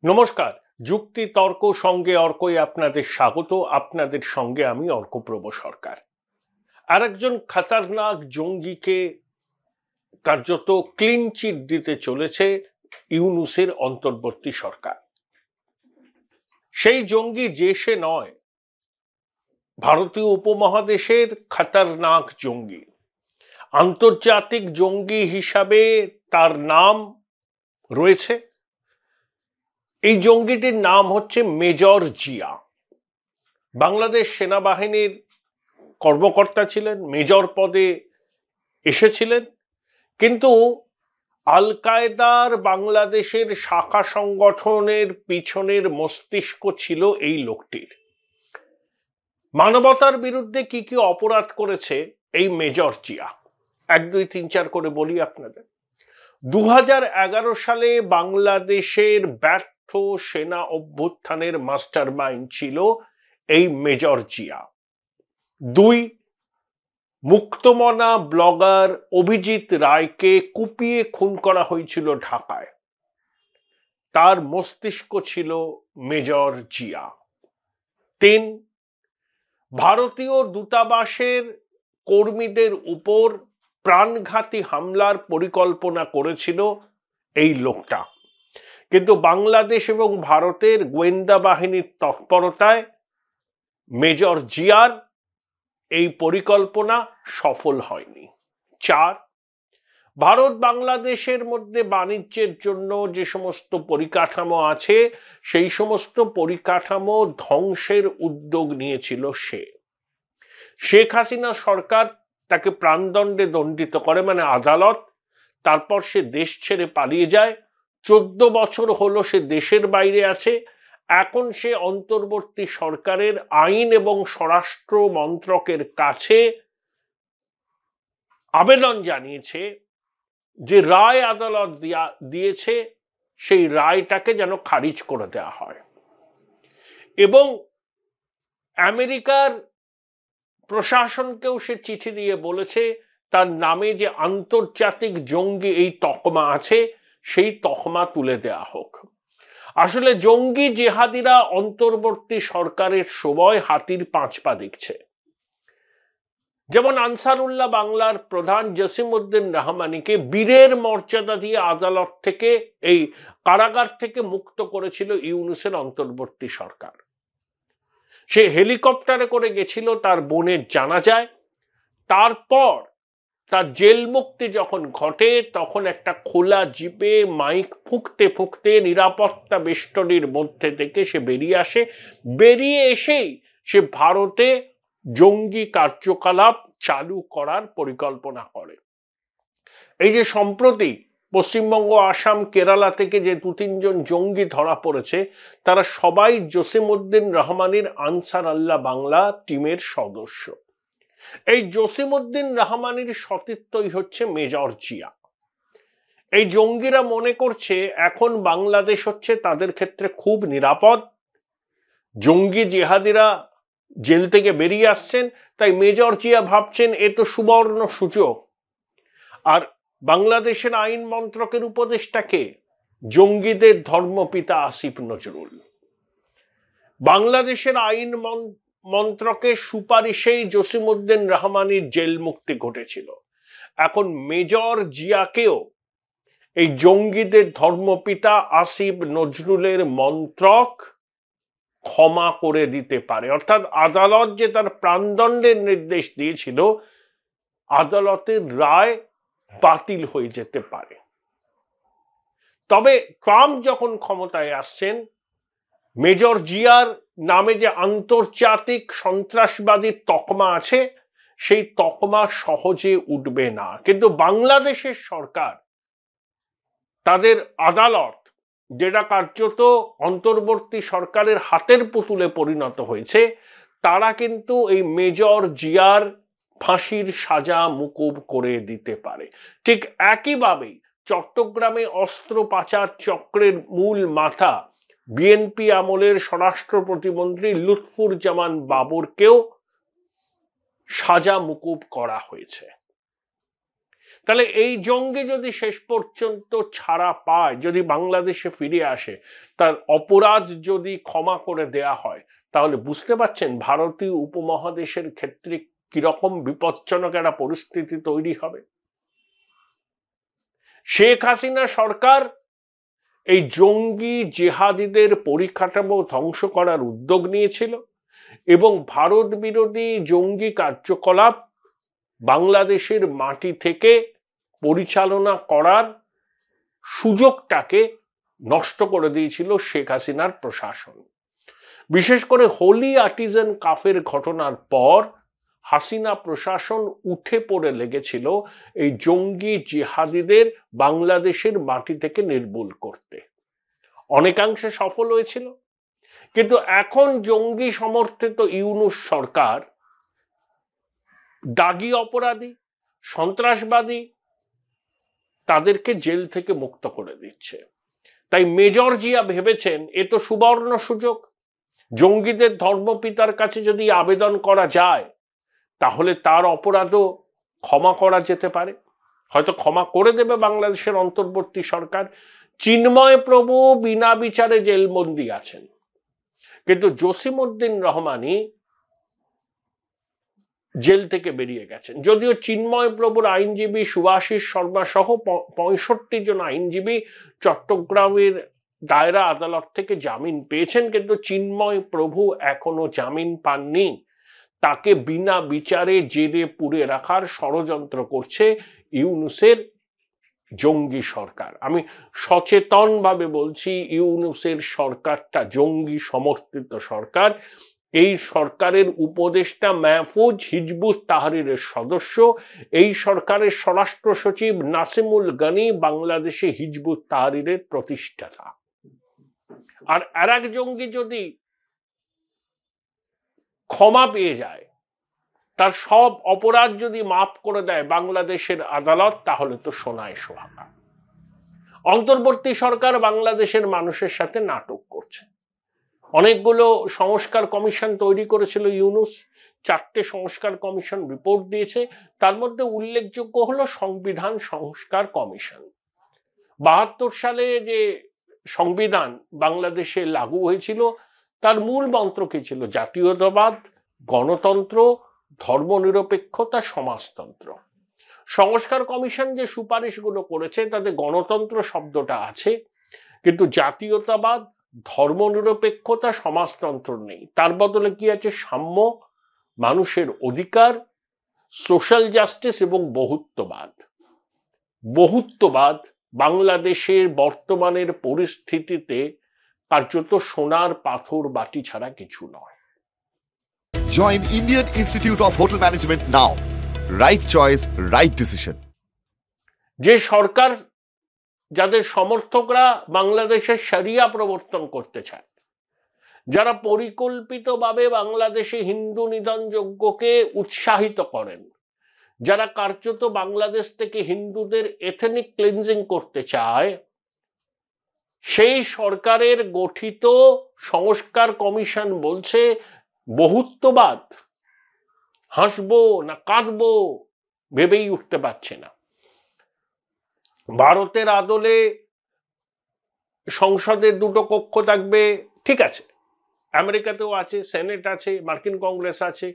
নমস্কার। যুক্তি তর্ক সঙ্গে অর্কই আপনাদের স্বাগত। আপনাদের সঙ্গে আমি অর্কপ্রভ সরকার। আরেকজন খতরনাক জঙ্গিকে কার্যত ক্লিন চিট দিতে চলেছে ইউনূসের অন্তর্বর্তী সরকার। সেই জঙ্গি যে সে নয়, ভারতীয় উপমহাদেশের খতরনাক জঙ্গি। আন্তর্জাতিক জঙ্গি হিসাবে তার নাম রয়েছে। এই জঙ্গিটির নাম হচ্ছে মেজর জিয়া। বাংলাদেশ সেনাবাহিনীর কর্মকর্তা ছিলেন, মেজর পদে এসেছিলেন, কিন্তু আল কায়দার বাংলাদেশের শাখা সংগঠনের পিছনের মস্তিষ্ক ছিল এই লোকটির। মানবতার বিরুদ্ধে কি কি অপরাধ করেছে এই মেজর জিয়া, 1, 2, 3, 4 করে বলি আপনাদের। 2011 সালে বাংলাদেশের ব্যর্থ সেনা অভ্যুত্থানের মাস্টার মাইন্ড ছিল এই মেজর জিয়া। 2, মুক্তমনা ব্লগার অভিজিৎ রায়কে কুপিয়ে খুন করা হয়েছিল ঢাকায়। তার মস্তিষ্ক ছিল মেজর জিয়া। 3, ভারতীয় দূতাবাসের কর্মীদের উপর প্রাণঘাতী হামলার পরিকল্পনা করেছিল এই লোকটা, কিন্তু বাংলাদেশ এবং ভারতের গোয়েন্দা বাহিনীর তৎপরতায় মেজর জিয়ার এই পরিকল্পনা সফল হয়নি। 4, ভারত বাংলাদেশের মধ্যে বাণিজ্যের জন্য যে সমস্ত পরিকাঠামো আছে সেই সমস্ত পরিকাঠামো ধ্বংসের উদ্যোগ নিয়েছিল সে। শেখ হাসিনা সরকার তাকে প্রাণদণ্ডে দণ্ডিত করে, মানে আদালত। তারপর সে দেশ ছেড়ে পালিয়ে যায়। 14 বছর হলো সে দেশের বাইরে আছে। এখন সে অন্তর্বর্তী সরকারের আইন এবং স্বরাষ্ট্র মন্ত্রকের কাছে আবেদন জানিয়েছে যে রায় আদালত দিয়েছে সেই রায়টাকে যেন খারিজ করে দেওয়া হয়, এবং আমেরিকার প্রশাসনকেও সে চিঠি দিয়ে বলেছে তার নামে যে আন্তর্জাতিক জঙ্গি এই তকমা আছে সেই তকমা তুলে দেয়া হোক। আসলে জঙ্গি জেহাদিরা অন্তর্বর্তী সরকারের সময় হাতির 5 পা দেখছে। যেমন আনসারুল্লাহ বাংলার প্রধান জসিমউদ্দিন রহমানিকে বীরের মর্যাদা দিয়ে আদালত থেকে, এই কারাগার থেকে মুক্ত করেছিল ইউনূসের অন্তর্বর্তী সরকার। সে হেলিকপ্টারে করে গেছিল তার বোনের জানাজায়। তারপর তার জেল মুক্তি যখন ঘটে তখন একটা খোলা জিপে মাইক ফুঁকতে ফুঁকতে নিরাপত্তা বেষ্টনীর মধ্যে থেকে সে বেরিয়ে আসে। বেরিয়ে এসেই সে ভারতে জঙ্গি কার্যকলাপ চালু করার পরিকল্পনা করে। এই যে সম্প্রতি পশ্চিমবঙ্গ, আসাম, কেরালা থেকে যে 2-3 জন জঙ্গি ধরা পড়েছে তারা সবাই জসিমউদ্দিন রহমানির আনসার আল্লাহ বাংলা টিমের সদস্য। এই জসিমউদ্দিন রহমানির সতীর্থই হচ্ছে মেজর জিয়া। এই জঙ্গিরা মনে করছে এখন বাংলাদেশ হচ্ছে তাদের ক্ষেত্রে খুব নিরাপদ। জঙ্গি জেহাদিরা জেল থেকে বেরিয়ে আসছেন, তাই মেজর জিয়া ভাবছেন এ তো সুবর্ণ সুযোগ। আর বাংলাদেশের আইন মন্ত্রকের উপদেষ্টাকে জঙ্গিদের ধর্মপিতা আসিফ নজরুল। বাংলাদেশের আইন মন্ত্রকের সুপারিশেই জসিমউদ্দিন রহমানির জেল মুক্তি ঘটেছিল। এখন মেজর জিয়াকেও এই জঙ্গিদের ধর্মপিতা আসিফ নজরুলের মন্ত্রক ক্ষমা করে দিতে পারে। অর্থাৎ আদালত যে তার প্রাণদণ্ডের নির্দেশ দিয়েছিল, আদালতের রায় বাতিল হয়ে যেতে পারে। তবে ট্রাম্প যখন ক্ষমতায় আসছেন, মেজর জিয়ার নামে যে আন্তর্জাতিক সন্ত্রাসবাদীর তকমা আছে সেই তকমা সহজে উঠবে না। কিন্তু বাংলাদেশের সরকার, তাদের আদালত, যেটা কার্যত অন্তর্বর্তী সরকারের হাতের পুতুলে পরিণত হয়েছে, তারা কিন্তু এই মেজর জিয়ার ফাঁসির সাজা মুকুব করে দিতে পারে। ঠিক একইভাবেই চট্টগ্রামে অস্ত্র পাচার চক্রের মূল মাথা বিএনপি আমলের স্বরাষ্ট্র প্রতিমন্ত্রী লুৎফুর জামান বাবরকেও সাজা মুকুব করা হয়েছে। তাহলে এই জঙ্গি যদি শেষ পর্যন্ত ছাড়া পায়, যদি বাংলাদেশে ফিরে আসে, তার অপরাধ যদি ক্ষমা করে দেয়া হয়, তাহলে বুঝতে পারছেন ভারতীয় উপমহাদেশের ক্ষেত্রে কিরকম বিপজ্জনক একটা পরিস্থিতি তৈরি হবে। শেখ হাসিনা সরকার এই জঙ্গি জেহাদিদের পরিকাঠামো ধ্বংস করার উদ্যোগ নিয়েছিল এবং ভারত বিরোধী জঙ্গি কার্যকলাপ বাংলাদেশের মাটি থেকে পরিচালনা করার সুযোগটাকে নষ্ট করে দিয়েছিল শেখ হাসিনার প্রশাসন। বিশেষ করে হোলি আর্টিজান কাফের ঘটনার পর হাসিনা প্রশাসন উঠে পড়ে লেগেছিল এই জঙ্গি জিহাদিদের বাংলাদেশের মাটি থেকে নির্মূল করতে। অনেকাংশে সফল হয়েছিল, কিন্তু এখন জঙ্গি সমর্থিত ইউনূস সরকার দাগী অপরাধী, সন্ত্রাসবাদী তাদেরকে জেল থেকে মুক্ত করে দিচ্ছে। তাই মেজর জিয়া ভেবেছেন এ তো সুবর্ণ সুযোগ, জঙ্গিদের ধর্মপিতার কাছে যদি আবেদন করা যায় তাহলে তার অপরাধও ক্ষমা করা যেতে পারে, হয়তো ক্ষমা করে দেবে বাংলাদেশের অন্তর্বর্তী সরকার। চিন্ময় প্রভু বিনা বিচারে জেলবন্দি আছেন, কিন্তু জসিমউদ্দিন রহমানি জেল থেকে বেরিয়ে গেছেন। যদিও চিন্ময় প্রভুর আইনজীবী সুভাষিস শর্মা সহ 65 জন আইনজীবী চট্টগ্রামের দায়রা আদালত থেকে জামিন পেয়েছেন, কিন্তু চিন্ময় প্রভু এখনো জামিন পাননি। তাকে বিনা বিচারে জেলে পুরে রাখার ষড়যন্ত্র করছে ইউনূসের জঙ্গি সরকার। আমি সচেতনভাবে বলছি, ইউনূসের সরকারটা জঙ্গি সমর্থিত সরকার। এই সরকারের উপদেষ্টা মাহফুজ হিজবুত তাহরিরের সদস্য, এই সরকারের স্বরাষ্ট্র সচিব নাসিমুল গনি বাংলাদেশে হিজবুত তাহরিরের প্রতিষ্ঠাতা। আর আরেক জঙ্গি যদি ক্ষমা পেয়ে যায়, তার সব অপরাধ যদি মাফ করে দেয় বাংলাদেশের আদালত, তাহলে তো সোনায় সোহাগা। অন্তর্বর্তী সরকার বাংলাদেশের মানুষের সাথে নাটক করছে। অনেকগুলো সংস্কার কমিশন তৈরি করেছিল ইউনূস, 4টে সংস্কার কমিশন রিপোর্ট দিয়েছে। তার মধ্যে উল্লেখযোগ্য হলো সংবিধান সংস্কার কমিশন। 72 সালে যে সংবিধান বাংলাদেশে লাগু হয়েছিল তার মূল মন্ত্র কি ছিল? জাতীয়তাবাদ, গণতন্ত্র, ধর্মনিরপেক্ষতা, সমাজতন্ত্র। সংস্কার কমিশন যে সুপারিশগুলো করেছে তাতে গণতন্ত্র শব্দটা আছে, কিন্তু জাতীয়তাবাদ, ধর্মনিরপেক্ষতা, সমাজতন্ত্র নেই। তার বদলে কি আছে? সাম্য, মানুষের অধিকার, সোশ্যাল জাস্টিস এবং বহুত্ববাদ। বহুত্ববাদ বাংলাদেশের বর্তমানের পরিস্থিতিতে কার্যত সোনার পাথর বাটি ছাড়া কিছু নয়। Join Indian Institute of Hotel Management now. Right choice, right decision. যে সরকার, যাদের সমর্থকরা বাংলাদেশের শরিয়া প্রবর্তন করতে চায়, যারা পরিকল্পিতভাবে বাংলাদেশে হিন্দু নিধনযজ্ঞকে উৎসাহিত করেন, যারা কার্যত বাংলাদেশ থেকে হিন্দুদের এথনিক ক্লিনজিং করতে চায়, সেই সরকারের গঠিত সংস্কার কমিশন বলছে বহুত্ববাদ। হাসবো না কাঁদবো ভেবেই উঠতে পারছে না। ভারতের আদলে সংসদের 2টো কক্ষ থাকবে, ঠিক আছে, আমেরিকাতেও আছে, সেনেট আছে, মার্কিন কংগ্রেস আছে,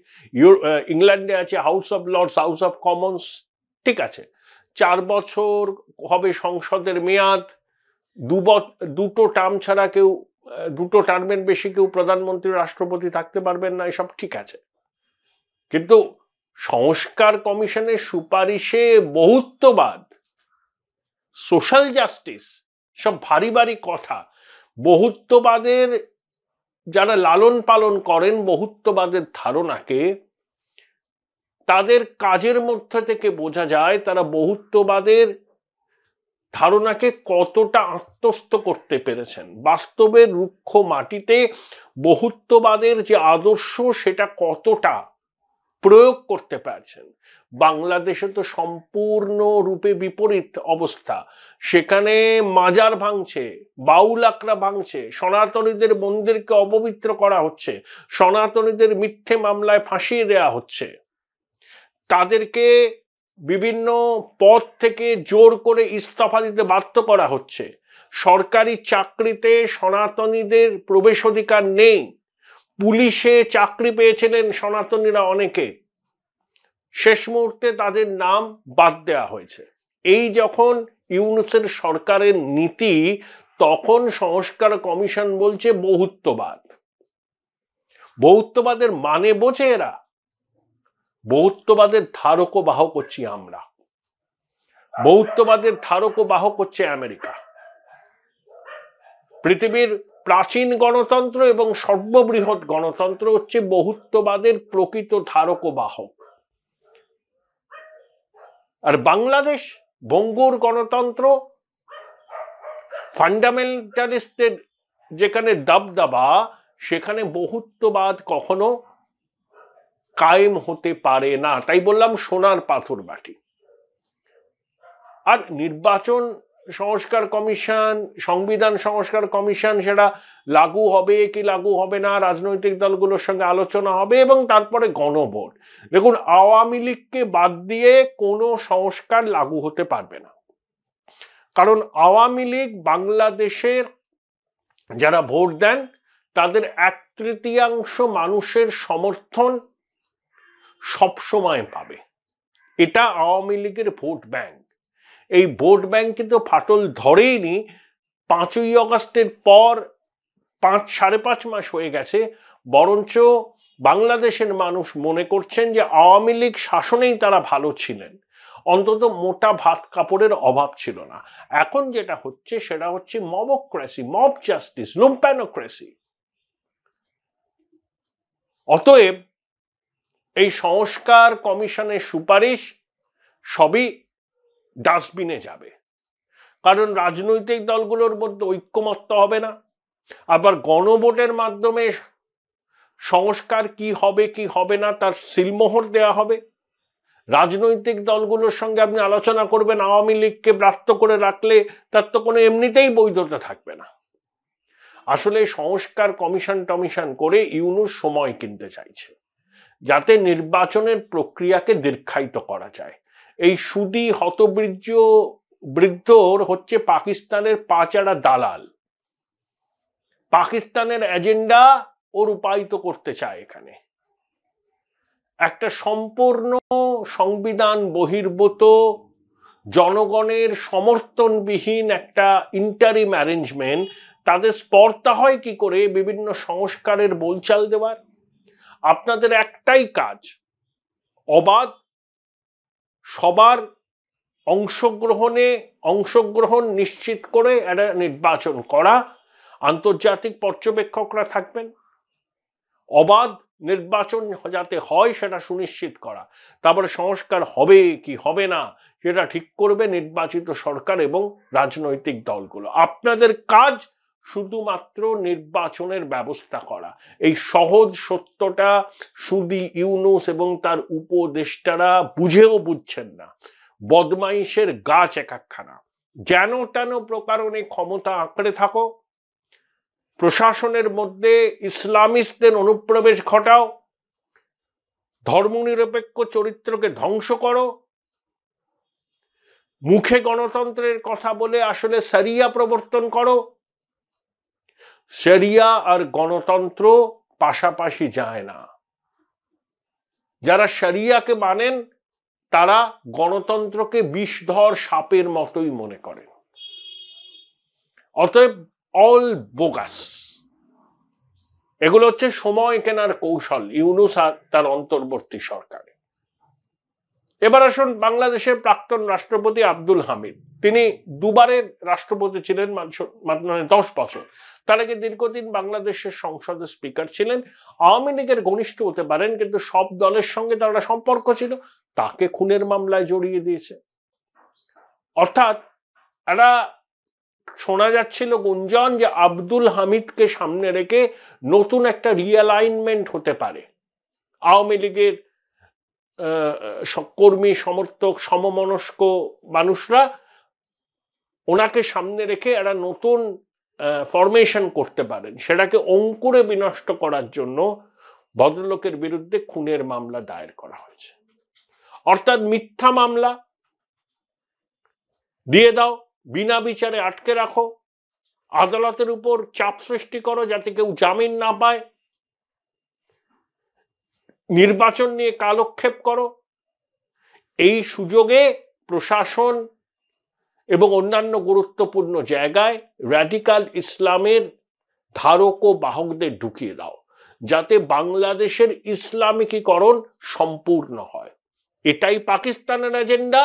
ইংল্যান্ডে আছে House of Lords, House of Commons, ঠিক আছে। 4 বছর হবে সংসদের মেয়াদ, 2টো টার্ম ছাড়া কেউ, 2টো টার্মের বেশি কেউ প্রধানমন্ত্রী রাষ্ট্রপতি থাকতে পারবেন না, এসব ঠিক আছে। কিন্তু সংস্কার কমিশনের সুপারিশে বহুত্ববাদ, সোশ্যাল জাস্টিস, সব ভারী ভারী কথা। বহুত্ববাদের যারা লালন পালন করেন বহুত্ববাদের ধারণাকে, তাদের কাজের মধ্যে থেকে বোঝা যায় তারা বহুত্ববাদের ধারণাকে কতটা আত্মস্থ করতে পেরেছেন। বাস্তবের রুক্ষ মাটিতে বহুত্ববাদের যে আদর্শ সেটা কতটা প্রয়োগ করতে পারছেন। বাংলাদেশে তো সম্পূর্ণ রূপে বিপরীত অবস্থা। সেখানে মাজার ভাঙছে, বাউল আখড়া ভাঙছে, সনাতনীদের মন্দিরকে অপবিত্র করা হচ্ছে, সনাতনীদের মিথ্যে মামলায় ফাঁসিয়ে দেয়া হচ্ছে, তাদেরকে বিভিন্ন পদ থেকে জোর করে ইস্তফা দিতে বাধ্য করা হচ্ছে, সরকারি চাকরিতে সনাতনীদের প্রবেশ অধিকার নেই, পুলিশে চাকরি পেয়েছিলেন সনাতনীরা অনেকে, শেষ মুহূর্তে তাদের নাম বাদ দেওয়া হয়েছে। এই যখন ইউনূসের সরকারের নীতি, তখন সংস্কার কমিশন বলছে বহুত্ববাদ। বহুত্ববাদের মানে বোঝে এরা? বহুত্ববাদের ধারক ও বাহক হচ্ছি আমরা, বহুত্ববাদের ধারক ও বাহক হচ্ছে আমেরিকা। পৃথিবীর প্রাচীন গণতন্ত্র এবং সর্ববৃহৎ গণতন্ত্র হচ্ছে বহুত্ববাদের প্রকৃত ধারক ও বাহক। আর বাংলাদেশ, ভঙ্গুর গণতন্ত্র, ফান্ডামেন্টালিস্টদের যেখানে দাবদাবা, সেখানে বহুত্ববাদ কখনো কায়েম হতে পারে না। তাই বললাম সোনার পাথর বাটি। আর নির্বাচন সংস্কার কমিশন, সংবিধান সংস্কার কমিশন, সেটা লাগু হবে কি লাগু হবে না, রাজনৈতিক দলগুলোর সঙ্গে আলোচনা হবে এবং তারপরে গণভোট। দেখুন, আওয়ামী লীগকে বাদ দিয়ে কোনো সংস্কার লাগু হতে পারবে না, কারণ আওয়ামী লীগ বাংলাদেশের যারা ভোট দেন তাদের 1/3 মানুষের সমর্থন সবসময় পাবে। এটা আওয়ামী লীগের ভোট ব্যাংক। এই ভোট ব্যাংক কিন্তু ফাটল ধরেইনি। 5ই অগস্টের পর 5-5.5 মাস হয়ে গেছে, বরঞ্চ বাংলাদেশের মানুষ মনে করছেন যে আওয়ামী লীগ শাসনেই তারা ভালো ছিলেন, অন্তত মোটা ভাত কাপড়ের অভাব ছিল না। এখন যেটা হচ্ছে সেটা হচ্ছে মবক্রেসি, মব জাস্টিস, লুম্প্যানোক্রেসি। অতএব এই সংস্কার কমিশনের সুপারিশ সবই ডাস্টবিনে যাবে, কারণ রাজনৈতিক দলগুলোর মধ্যে ঐক্যমত্য হবে না। আবার গণভোটের মাধ্যমে সংস্কার কি হবে কি হবে না তার সিলমোহর দেওয়া হবে। রাজনৈতিক দলগুলোর সঙ্গে আপনি আলোচনা করবেন, আওয়ামী লীগকে ব্রাত্য করে রাখলে তার তো কোনো এমনিতেই বৈধতা থাকবে না। আসলে সংস্কার কমিশন করে ইউনূস সময় কিনতে চাইছে, যাতে নির্বাচনের প্রক্রিয়াকে দীর্ঘায়িত করা যায়। এই সুদী বৃদ্ধর হচ্ছে পাকিস্তানের পাচারা দালাল, পাকিস্তানের এজেন্ডা ও রূপায়িত করতে চায় এখানে। একটা সম্পূর্ণ সংবিধান বহির্ভূত, জনগণের সমর্থনবিহীন একটা ইন্টারিম অ্যারেঞ্জমেন্ট, তাদের স্পর্ধা হয় কি করে বিভিন্ন সংস্কারের বোলচাল দেওয়ার? আপনাদের একটাই কাজ, অবাধ, সবার অংশগ্রহণ নিশ্চিত করে একটা নির্বাচন করা। আন্তর্জাতিক পর্যবেক্ষকরা থাকবেন, অবাধ নির্বাচন যাতে হয় সেটা সুনিশ্চিত করা। তারপরে সংস্কার হবে কি হবে না সেটা ঠিক করবে নির্বাচিত সরকার এবং রাজনৈতিক দলগুলো। আপনাদের কাজ শুধুমাত্র নির্বাচনের ব্যবস্থা করা। এই সহজ সত্যটা সুদী ইউনূস এবং তার উপদেষ্টারা বুঝেও বুঝছেন না। বদমাইশের গাছ এক একখানা, যেন তেন প্রকারণে ক্ষমতা আঁকড়ে থাকো, প্রশাসনের মধ্যে ইসলামিস্টদের অনুপ্রবেশ ঘটাও, ধর্মনিরপেক্ষ চরিত্রকে ধ্বংস করো, মুখে গণতন্ত্রের কথা বলে আসলে শরিয়া প্রবর্তন করো। শরিয়া আর গণতন্ত্র পাশাপাশি যায় না। যারা শরিয়াকে মানেন তারা গণতন্ত্রকে বিষধর সাপের মতোই মনে করেন। অতএব অল বোগাস। এগুলো হচ্ছে সময় কেনার কৌশল ইউনূস আর তার অন্তর্বর্তী সরকারে। এবার আসুন বাংলাদেশের প্রাক্তন রাষ্ট্রপতি আব্দুল হামিদ। তিনি দুবারের রাষ্ট্রপতি ছিলেন, মানে 10 বছর। তার আগে দীর্ঘদিন বাংলাদেশের সংসদের স্পিকার ছিলেন। আওয়ামী লীগের ঘনিষ্ঠ হতে পারেন, কিন্তু সব দলের সঙ্গে তার একটা সম্পর্ক ছিল। তাকে খুনের মামলায় জড়িয়ে দিয়েছে। অর্থাৎ একটা শোনা যাচ্ছিল গুঞ্জন যে আব্দুল হামিদকে সামনে রেখে নতুন একটা রিঅ্যালাইনমেন্ট হতে পারে। আওয়ামী লীগের কর্মী সমর্থক সমমনস্ক মানুষরা ওনাকে সামনে রেখে একটা নতুন ফরমেশন করতে পারেন। সেটাকে অঙ্কুরে বিনষ্ট করার জন্য ভদ্রলোকের বিরুদ্ধে খুনের মামলা দায়ের করা হয়েছে। অর্থাৎ মিথ্যা মামলা দিয়ে দাও, বিনা বিচারে আটকে রাখো, আদালতের উপর চাপ সৃষ্টি করো যাতে কেউ জামিন না পায়, নির্বাচন নিয়ে কালক্ষেপ করো। এই সুযোগে প্রশাসন এবং অন্যান্য গুরুত্বপূর্ণ জায়গায় র্যাডিক্যাল ইসলামের ধারক ও বাহকদের ঢুকিয়ে দাও, যাতে বাংলাদেশের ইসলামিকীকরণ সম্পূর্ণ হয়। এটাই পাকিস্তানের এজেন্ডা।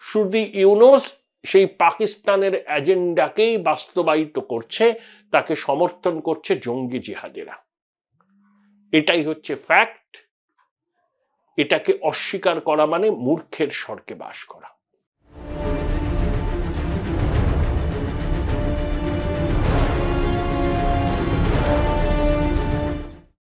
শুধু ইউনূস সেই পাকিস্তানের এজেন্ডাকেই বাস্তবায়িত করছে, তাকে সমর্থন করছে জঙ্গি জিহাদিরা। এটাই হচ্ছে ফ্যাক্ট। এটাকে অস্বীকার করা মানে মূর্খের স্বর্গে বাস করা।